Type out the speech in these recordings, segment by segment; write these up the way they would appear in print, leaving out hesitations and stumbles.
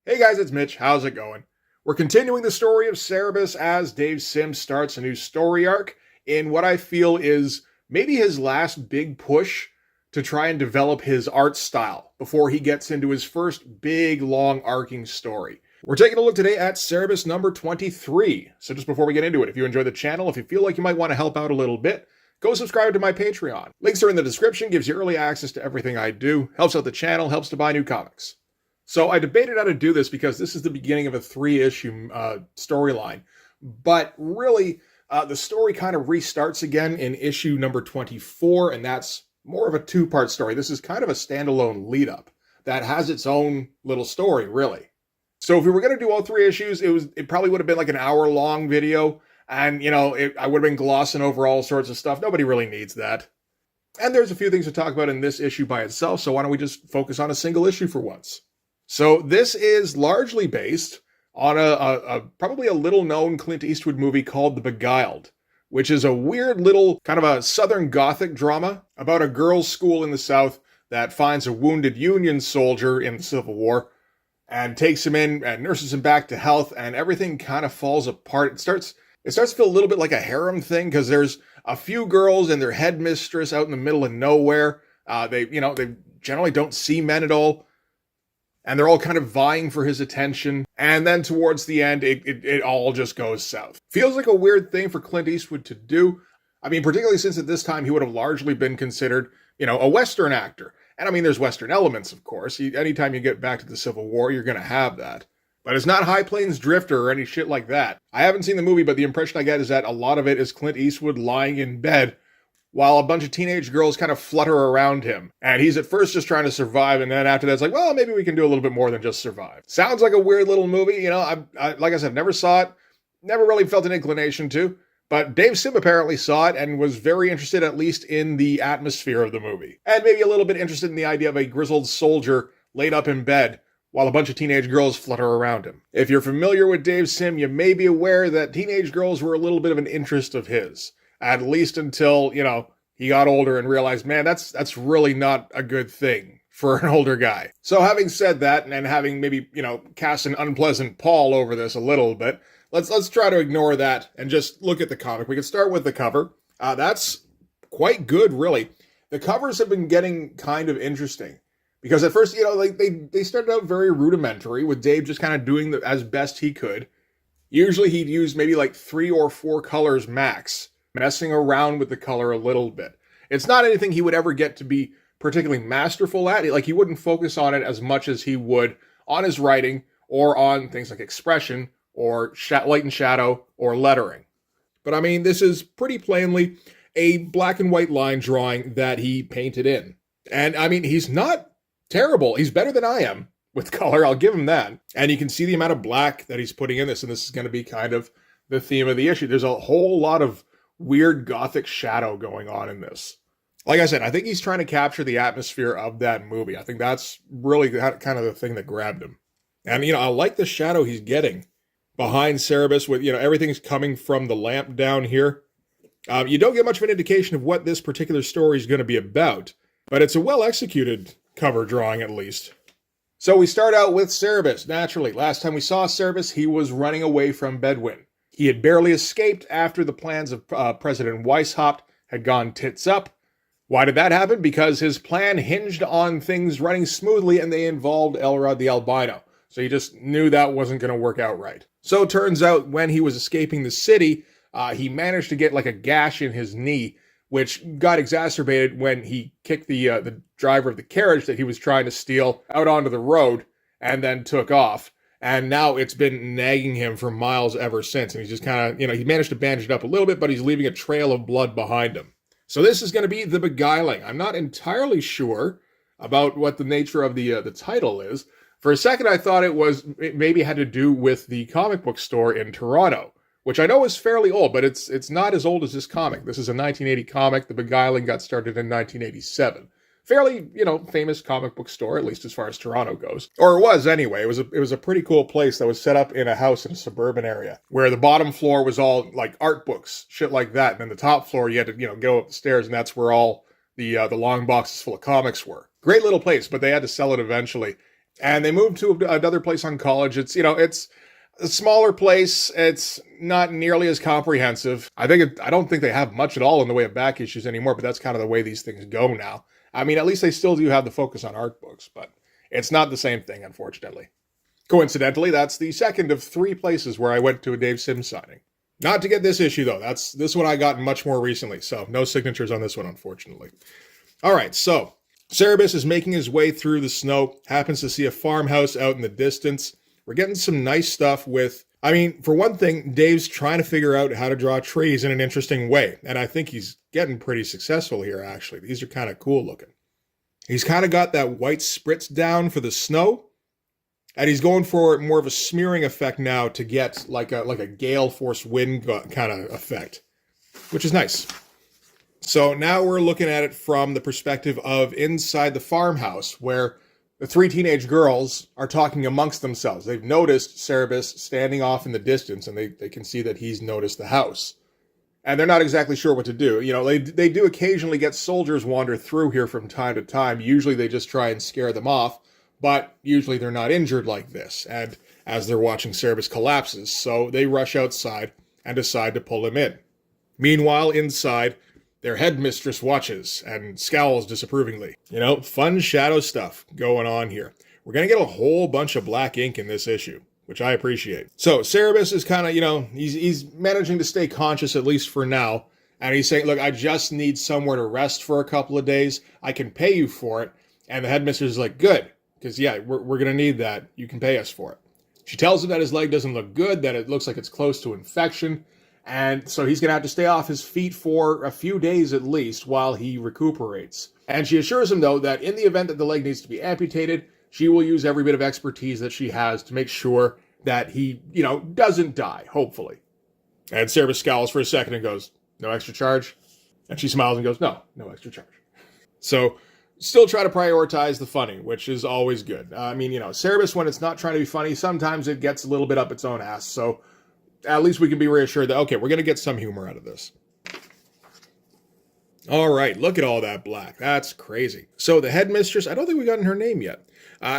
Hey guys, it's Mitch. How's it going? We're continuing the story of CEREBUS as Dave Sims starts a new story arc in what I feel is maybe his last big push to try and develop his art style before he gets into his first big, long, arcing story. We're taking a look today at CEREBUS number 23. So just before we get into it, if you enjoy the channel, if you feel like you might want to help out a little bit, go subscribe to my Patreon. Links are in the description, gives you early access to everything I do, helps out the channel, helps to buy new comics. So I debated how to do this because this is the beginning of a 3-issue storyline. But really, the story kind of restarts again in issue number 24, and that's more of a 2-part story. This is kind of a standalone lead-up that has its own little story, really. So if we were going to do all 3 issues, it probably would have been like an hour-long video, and, I would have been glossing over all sorts of stuff. Nobody really needs that. And there's a few things to talk about in this issue by itself, so why don't we just focus on a single issue for once? So this is largely based on a probably a little-known Clint Eastwood movie called The Beguiled, which is a weird little kind of a Southern Gothic drama about a girls' school in the South that finds a wounded Union soldier in the Civil War and takes him in and nurses him back to health, and everything kind of falls apart. It starts to feel a little bit like a harem thing because there's a few girls and their headmistress out in the middle of nowhere. They generally don't see men at all. And they're all kind of vying for his attention. And then towards the end, it all just goes south. Feels like a weird thing for Clint Eastwood to do. I mean, particularly since at this time he would have largely been considered, a Western actor. And I mean, there's Western elements, of course. Anytime you get back to the Civil War, you're going to have that. But it's not High Plains Drifter or any shit like that. I haven't seen the movie, but the impression I get is that a lot of it is Clint Eastwood lying in bed while a bunch of teenage girls kind of flutter around him. And he's at first just trying to survive, and then after that it's like, well, maybe we can do a little bit more than just survive. Sounds like a weird little movie, I like I said, never saw it, never really felt an inclination to, but Dave Sim apparently saw it and was very interested at least in the atmosphere of the movie. And maybe a little bit interested in the idea of a grizzled soldier laid up in bed while a bunch of teenage girls flutter around him. If you're familiar with Dave Sim, you may be aware that teenage girls were a little bit of an interest of his. At least until, he got older and realized, man, that's really not a good thing for an older guy. So having said that, and having maybe, cast an unpleasant pall over this a little bit, let's try to ignore that and just look at the comic. We can start with the cover. That's quite good, really. The covers have been getting kind of interesting. Because at first, they started out very rudimentary, with Dave just kind of doing as best he could. Usually he'd use maybe like 3 or 4 colors max, messing around with the color a little bit. It's not anything he would ever get to be particularly masterful at. Like, he wouldn't focus on it as much as he would on his writing or on things like expression or light and shadow or lettering. But I mean, this is pretty plainly a black and white line drawing that he painted in. And I mean, he's not terrible. He's better than I am with color. I'll give him that. And you can see the amount of black that he's putting in this. And this is going to be kind of the theme of the issue. There's a whole lot of weird gothic shadow going on in this. Like I said, I think he's trying to capture the atmosphere of that movie. I think that's really kind of the thing that grabbed him. And, I like the shadow he's getting behind CEREBUS with, everything's coming from the lamp down here. You don't get much of an indication of what this particular story is going to be about, but it's a well-executed cover drawing at least. So we start out with CEREBUS, naturally. Last time we saw CEREBUS, he was running away from Bedouin. He had barely escaped after the plans of President Weishaupt had gone tits up. Why did that happen? Because his plan hinged on things running smoothly and they involved Elrod the Albino. So he just knew that wasn't going to work out right. So it turns out when he was escaping the city, he managed to get like a gash in his knee, which got exacerbated when he kicked the driver of the carriage that he was trying to steal out onto the road and then took off. And now it's been nagging him for miles ever since. And he's just kind of, he managed to bandage it up a little bit, but he's leaving a trail of blood behind him. So this is going to be The Beguiling. I'm not entirely sure about what the nature of the title is. For a second, I thought it maybe had to do with the comic book store in Toronto, which I know is fairly old, but it's not as old as this comic. This is a 1980 comic. The Beguiling got started in 1987. Fairly, famous comic book store, at least as far as Toronto goes. Or it was anyway. It was a pretty cool place that was set up in a house in a suburban area where the bottom floor was all like art books, shit like that. And then the top floor, you had to, go up the stairs, and that's where all the long boxes full of comics were. Great little place, but they had to sell it eventually. And they moved to another place on college. It's a smaller place. It's not nearly as comprehensive. I don't think they have much at all in the way of back issues anymore, but that's kind of the way these things go now. I mean, at least they still do have the focus on art books, but it's not the same thing, unfortunately. Coincidentally, that's the second of 3 places where I went to a Dave Sims signing. Not to get this issue, though. This one I got much more recently, so no signatures on this one, unfortunately. All right, so CEREBUS is making his way through the snow, happens to see a farmhouse out in the distance. We're getting some nice stuff with, I mean, for one thing, Dave's trying to figure out how to draw trees in an interesting way, and I think he's getting pretty successful here, actually. These are kind of cool looking. He's kind of got that white spritz down for the snow, and he's going for more of a smearing effect now to get like a gale force wind kind of effect, which is nice. So now we're looking at it from the perspective of inside the farmhouse, where the 3 teenage girls are talking amongst themselves. They've noticed CEREBUS standing off in the distance, and they can see that he's noticed the house. And they're not exactly sure what to do. You know, they do occasionally get soldiers wander through here from time to time. Usually they just try and scare them off, but usually they're not injured like this. And as they're watching CEREBUS collapses, so they rush outside and decide to pull him in. Meanwhile, inside, their headmistress watches and scowls disapprovingly. You know, fun shadow stuff going on here. We're going to get a whole bunch of black ink in this issue, which I appreciate. So CEREBUS is kind of, you know, he's managing to stay conscious, at least for now. And he's saying, look, I just need somewhere to rest for a couple of days. I can pay you for it. And the headmistress is like, good, because yeah, we're going to need that. You can pay us for it. She tells him that his leg doesn't look good, that it looks like it's close to infection. And so he's going to have to stay off his feet for a few days at least while he recuperates. And she assures him, though, that in the event that the leg needs to be amputated, she will use every bit of expertise that she has to make sure that he, you know, doesn't die, hopefully. And CEREBUS scowls for a second and goes, no extra charge? And she smiles and goes, no extra charge. So still try to prioritize the funny, which is always good. I mean, you know, CEREBUS, when it's not trying to be funny, sometimes it gets a little bit up its own ass. So at least we can be reassured that, okay, we're going to get some humor out of this. All right, look at all that black. That's crazy. So the headmistress, I don't think we got her name yet.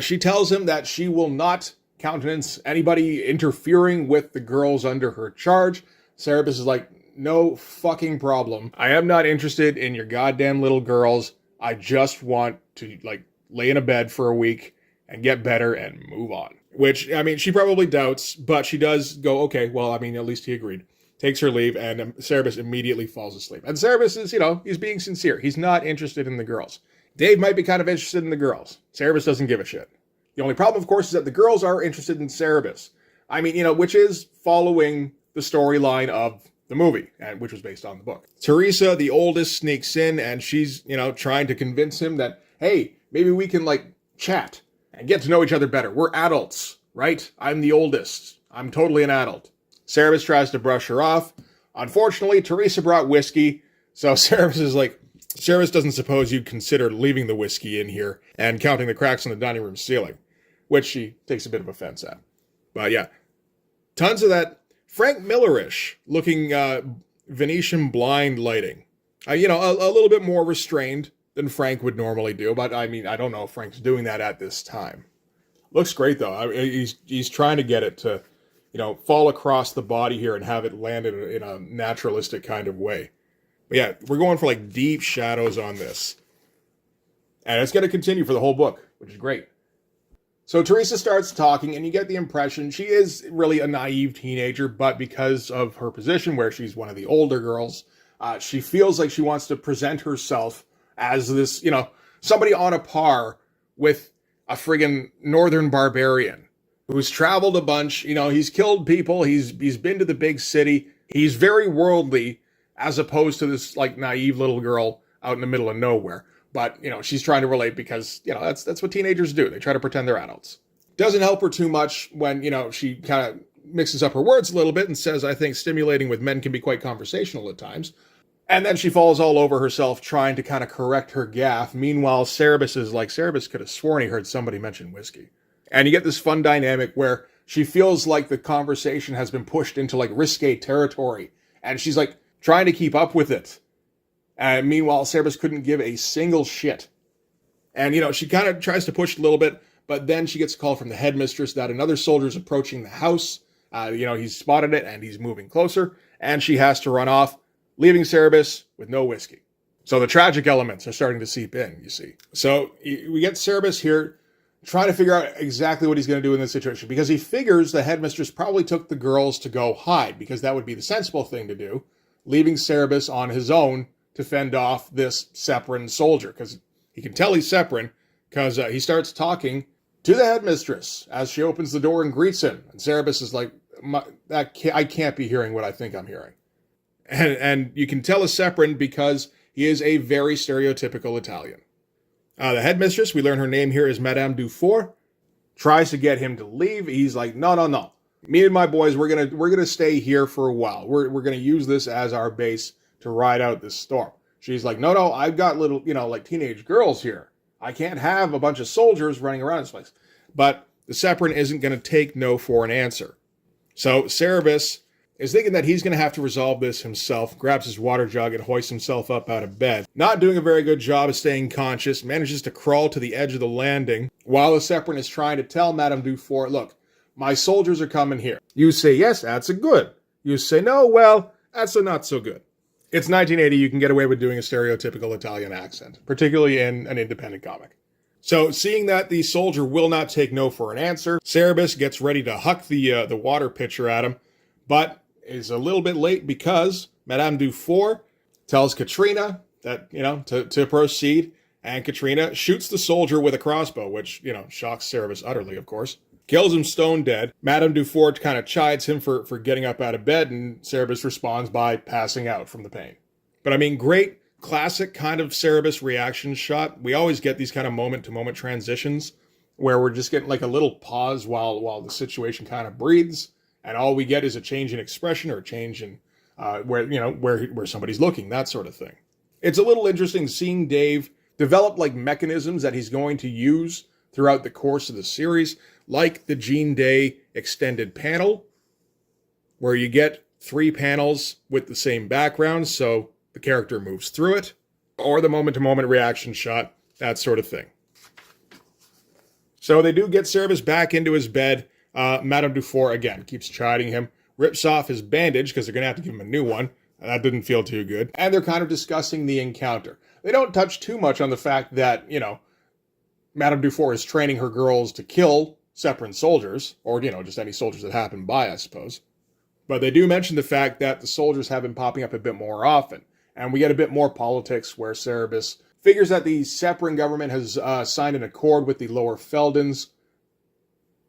She tells him that she will not countenance anybody interfering with the girls under her charge. CEREBUS is like, no fucking problem. I am not interested in your goddamn little girls. I just want to, like, lay in a bed for a week and get better and move on. Which, I mean, she probably doubts, but she does go, okay, well, I mean, at least he agreed. Takes her leave, and CEREBUS immediately falls asleep. And CEREBUS is, you know, he's being sincere. He's not interested in the girls. Dave might be kind of interested in the girls. CEREBUS doesn't give a shit. The only problem, of course, is that the girls are interested in CEREBUS. I mean, you know, which is following the storyline of the movie, and which was based on the book. Teresa, the oldest, sneaks in, and she's, you know, trying to convince him that, hey, maybe we can, like, chat and get to know each other better. We're adults, right? I'm the oldest. I'm totally an adult. CEREBUS tries to brush her off. Unfortunately, Teresa brought whiskey, so CEREBUS doesn't suppose you'd consider leaving the whiskey in here and counting the cracks in the dining room ceiling, which she takes a bit of offense at. But yeah, tons of that Frank Miller-ish looking Venetian blind lighting. You know, a little bit more restrained than Frank would normally do, but I mean, I don't know if Frank's doing that at this time. Looks great, though. He's trying to get it to, you know, fall across the body here and have it land in a naturalistic kind of way. But yeah, we're going for, like, deep shadows on this. And it's going to continue for the whole book, which is great. So Teresa starts talking, and you get the impression she is really a naive teenager, but because of her position where she's one of the older girls, she feels like she wants to present herself as this, you know, somebody on a par with a friggin' northern barbarian who's traveled a bunch. You know, he's killed people. He's been to the big city. He's very worldly, as opposed to this, like, naive little girl out in the middle of nowhere. But, you know, she's trying to relate because, you know, that's what teenagers do. They try to pretend they're adults. Doesn't help her too much when, you know, she kind of mixes up her words a little bit and says, I think stimulating with men can be quite conversational at times. And then she falls all over herself trying to kind of correct her gaffe. Meanwhile, CEREBUS is like, CEREBUS could have sworn he heard somebody mention whiskey. And you get this fun dynamic where she feels like the conversation has been pushed into, like, risque territory. And she's, like, trying to keep up with it. And meanwhile, CEREBUS couldn't give a single shit. And, you know, she kind of tries to push it a little bit, But then she gets a call from the headmistress that another soldier is approaching the house. He's spotted it and he's moving closer, and she has to run off, leaving CEREBUS with no whiskey. So the tragic elements are starting to seep in, you see. So we get CEREBUS here trying to figure out exactly what he's going to do in this situation, because he figures the headmistress probably took the girls to go hide, because that would be the sensible thing to do, leaving CEREBUS on his own to fend off this Separan soldier, because he can tell he's Separan, because he starts talking to the headmistress as she opens the door and greets him. And CEREBUS is like, I can't be hearing what I think I'm hearing. And you can tell a Separan because he is a very stereotypical Italian. The headmistress, we learn her name here is Madame Dufour, tries to get him to leave. He's like, no. Me and my boys, we're gonna stay here for a while. We're gonna use this as our base to ride out this storm. She's like, no, I've got little, like teenage girls here. I can't have a bunch of soldiers running around this place. But the Separan isn't going to take no for an answer. So CEREBUS is thinking that he's going to have to resolve this himself, grabs his water jug and hoists himself up out of bed. Not doing a very good job of staying conscious, manages to crawl to the edge of the landing while the Separan is trying to tell Madame Dufour, look, my soldiers are coming here. You say yes, that's a good. You say no, well, that's a not so good. It's 1980, you can get away with doing a stereotypical Italian accent, particularly in an independent comic. So, seeing that the soldier will not take no for an answer, CEREBUS gets ready to huck the water pitcher at him, but is a little bit late because Madame Dufour tells Katrina that, to proceed, and Katrina shoots the soldier with a crossbow, which, shocks CEREBUS utterly, of course. Kills him stone dead. Madame Dufour kind of chides him for getting up out of bed, and CEREBUS responds by passing out from the pain. But great classic kind of CEREBUS reaction shot. We always get these kind of moment-to-moment transitions where we're just getting like a little pause while the situation kind of breathes, and all we get is a change in expression or a change in where somebody's looking, that sort of thing. It's a little interesting seeing Dave develop like mechanisms that he's going to use throughout the course of the series, like the Jean Day extended panel, where you get 3 panels with the same background, so the character moves through it, or the moment-to-moment reaction shot, that sort of thing. So they do get CEREBUS back into his bed. Madame Dufour, again, keeps chiding him, rips off his bandage, because they're going to have to give him a new one. That didn't feel too good. And they're kind of discussing the encounter. They don't touch too much on the fact that, Madame Dufour is training her girls to kill Separan soldiers, or, just any soldiers that happen by, I suppose. But they do mention the fact that the soldiers have been popping up a bit more often, and we get a bit more politics where CEREBUS figures that the Separan government has signed an accord with the Lower Feldans,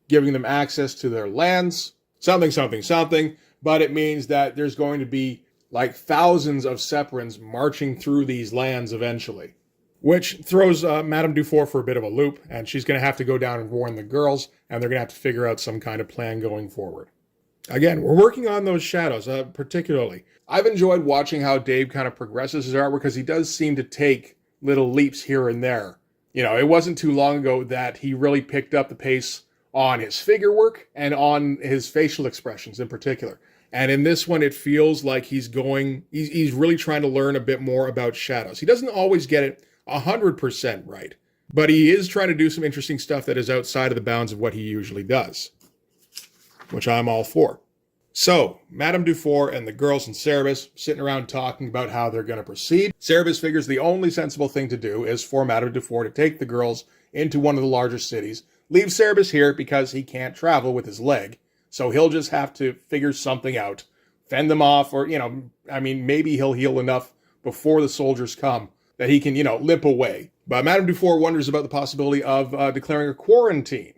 giving them access to their lands, something, but it means that there's going to be like thousands of Separans marching through these lands eventually. Which throws Madame Dufour for a bit of a loop, and she's going to have to go down and warn the girls, and they're going to have to figure out some kind of plan going forward. Again, we're working on those shadows, particularly. I've enjoyed watching how Dave kind of progresses his artwork, because he does seem to take little leaps here and there. It wasn't too long ago that he really picked up the pace on his figure work and on his facial expressions in particular. And in this one, it feels like he's really trying to learn a bit more about shadows. He doesn't always get it 100% right, but he is trying to do some interesting stuff that is outside of the bounds of what he usually does, which I'm all for. So, Madame Dufour and the girls and CEREBUS sitting around talking about how they're going to proceed. CEREBUS figures the only sensible thing to do is for Madame Dufour to take the girls into one of the larger cities, leave CEREBUS here because he can't travel with his leg, so he'll just have to figure something out, fend them off, or, maybe he'll heal enough before the soldiers come that he can, limp away. But Madame Dufour wonders about the possibility of declaring a quarantine,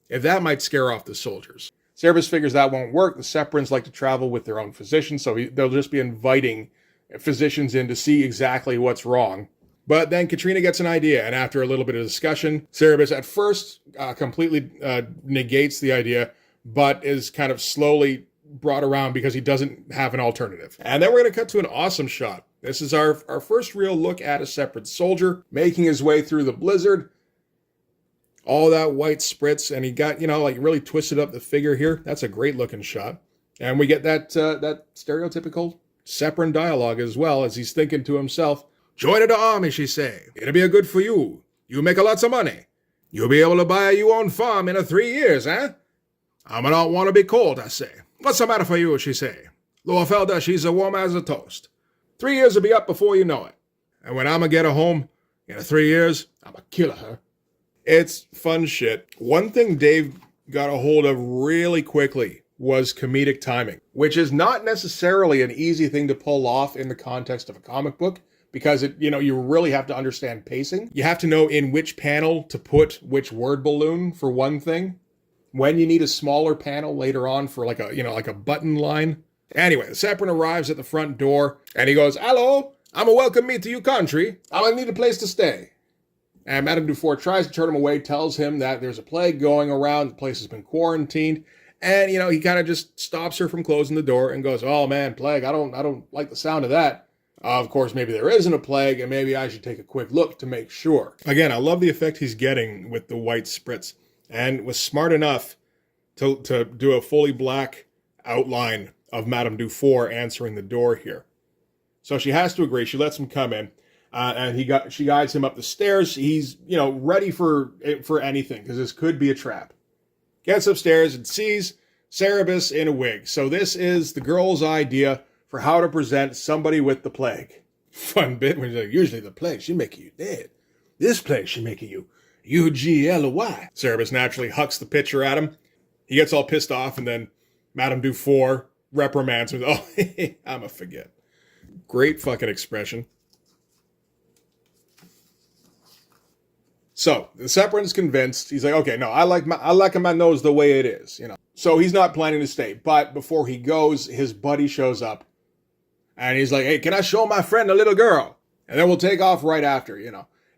if that might scare off the soldiers. CEREBUS figures that won't work. The Separans like to travel with their own physicians, so they'll just be inviting physicians in to see exactly what's wrong. But then Katrina gets an idea, and after a little bit of discussion, CEREBUS at first completely negates the idea, but is kind of slowly brought around because he doesn't have an alternative. And then we're going to cut to an awesome shot. This is our first real look at a Separan soldier making his way through the blizzard. All that white spritz, and he got, really twisted up the figure here. That's a great looking shot. And we get that stereotypical Separan dialogue as well, as he's thinking to himself, "Join the army," she say. "It'll be a good for you. You make a lots of money. You'll be able to buy your own farm in 3 years, eh? I'm not want to be cold, I say. What's the matter for you, she say. Loafelda, she's as warm as a toast. 3 years will be up before you know it. And when I'ma get her home, in 3 years, I'ma kill her. It's fun shit. One thing Dave got a hold of really quickly was comedic timing, which is not necessarily an easy thing to pull off in the context of a comic book, because you really have to understand pacing. You have to know in which panel to put which word balloon for one thing, when you need a smaller panel later on for like a button line. Anyway, the Separate arrives at the front door and he goes, "Hello, I'ma welcome me to your country. I'ma need a place to stay." And Madame Dufour tries to turn him away, tells him that there's a plague going around, the place has been quarantined, and he kind of just stops her from closing the door and goes, "Oh man, plague, I don't like the sound of that. Of course, maybe there isn't a plague, and maybe I should take a quick look to make sure." Again, I love the effect he's getting with the white spritz, and was smart enough to do a fully black outline of Madame Dufour answering the door here. So she has to agree. She lets him come in, and she guides him up the stairs. He's ready for anything, because this could be a trap. Gets upstairs and sees Cerebus in a wig. So this is the girl's idea for how to present somebody with the plague. Fun bit when like, usually the plague, she making you dead. This plague, she making you UGLY. Cerebus naturally hucks the pitcher at him. He gets all pissed off, and then Madame Dufour reprimands him. "Oh, I'ma forget." Great fucking expression. So the Separat's convinced. He's like, "Okay, no, I like my nose the way it is, So he's not planning to stay. But before he goes, his buddy shows up. And he's like, "Hey, can I show my friend a little girl? And then we'll take off right after,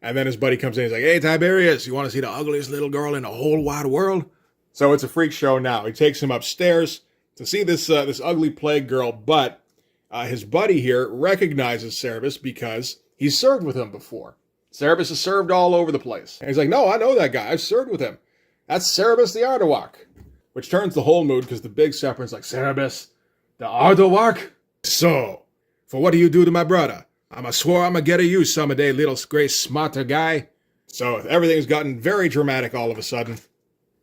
And then his buddy comes in. He's like, "Hey, Tiberius, you want to see the ugliest little girl in the whole wide world?" So it's a freak show now. He takes him upstairs to see this ugly plague girl. But his buddy here recognizes Cerebus because he's served with him before. Cerebus has served all over the place. And he's like, "No, I know that guy. I've served with him. That's Cerebus the Ardawak." Which turns the whole mood, because the big Separat's like, "Cerebus the Ardawak? So, for what do you do to my brother? I'ma swore I'ma get a you someday, little gray smarter guy." So everything's gotten very dramatic all of a sudden.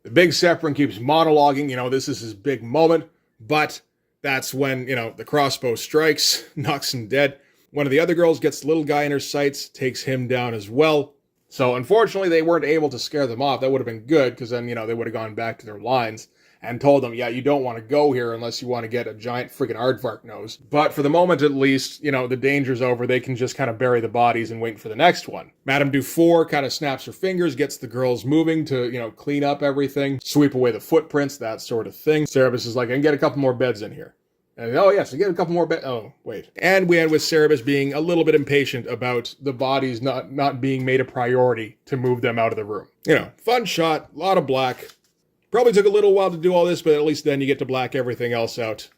The big Separat keeps monologuing, this is his big moment, but that's when, the crossbow strikes, knocks him dead. One of the other girls gets the little guy in her sights, takes him down as well. So unfortunately, they weren't able to scare them off. That would have been good, because then, they would have gone back to their lines and told them, "Yeah, you don't want to go here unless you want to get a giant freaking aardvark nose." But for the moment, at least, the danger's over. They can just kind of bury the bodies and wait for the next one. Madame Dufour kind of snaps her fingers, gets the girls moving to, clean up everything, sweep away the footprints, that sort of thing. Cerebus is like, "I can get a couple more beds in here." And, "Oh, yes, I get a couple more beds." Oh, wait. And we end with Cerebus being a little bit impatient about the bodies not being made a priority to move them out of the room. Fun shot, a lot of black. Probably took a little while to do all this, but at least then you get to black everything else out.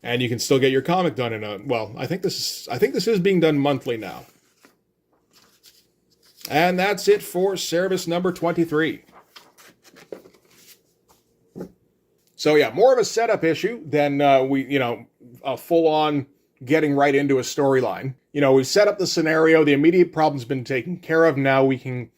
And you can still get your comic done in I think this is being done monthly now. And that's it for Cerebus number 23. So yeah, more of a setup issue than a full-on getting right into a storyline. We've set up the scenario, the immediate problem's been taken care of. Now we can,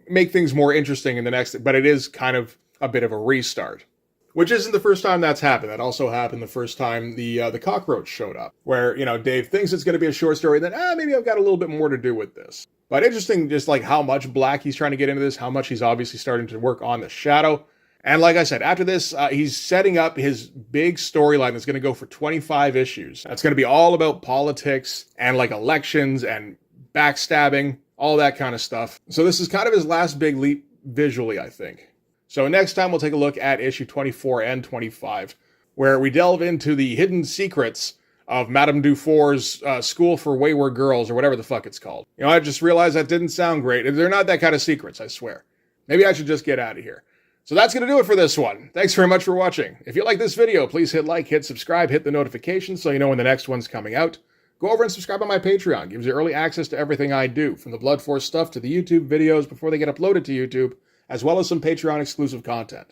make things more interesting in the next, but it is kind of a bit of a restart. Which isn't the first time that's happened. That also happened the first time the cockroach showed up. Where, Dave thinks it's going to be a short story, then, maybe I've got a little bit more to do with this. But interesting just like how much black he's trying to get into this, how much he's obviously starting to work on the shadow. And like I said, after this, he's setting up his big storyline that's going to go for 25 issues. That's going to be all about politics and like elections and backstabbing, all that kind of stuff. So this is kind of his last big leap visually, I think. So next time we'll take a look at issue 24 and 25, where we delve into the hidden secrets of Madame Dufour's School for Wayward Girls, or whatever the fuck it's called. I just realized that didn't sound great. They're not that kind of secrets, I swear. Maybe I should just get out of here. So that's going to do it for this one. Thanks very much for watching. If you like this video, please hit like, hit subscribe, hit the notifications so you know when the next one's coming out. Go over and subscribe on my Patreon. It gives you early access to everything I do, from the Blood Force stuff to the YouTube videos before they get uploaded to YouTube, as well as some Patreon exclusive content.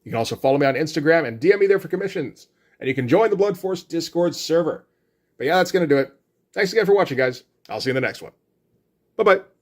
You can also follow me on Instagram and DM me there for commissions. And you can join the Blood Force Discord server. But yeah, that's going to do it. Thanks again for watching, guys. I'll see you in the next one. Bye-bye.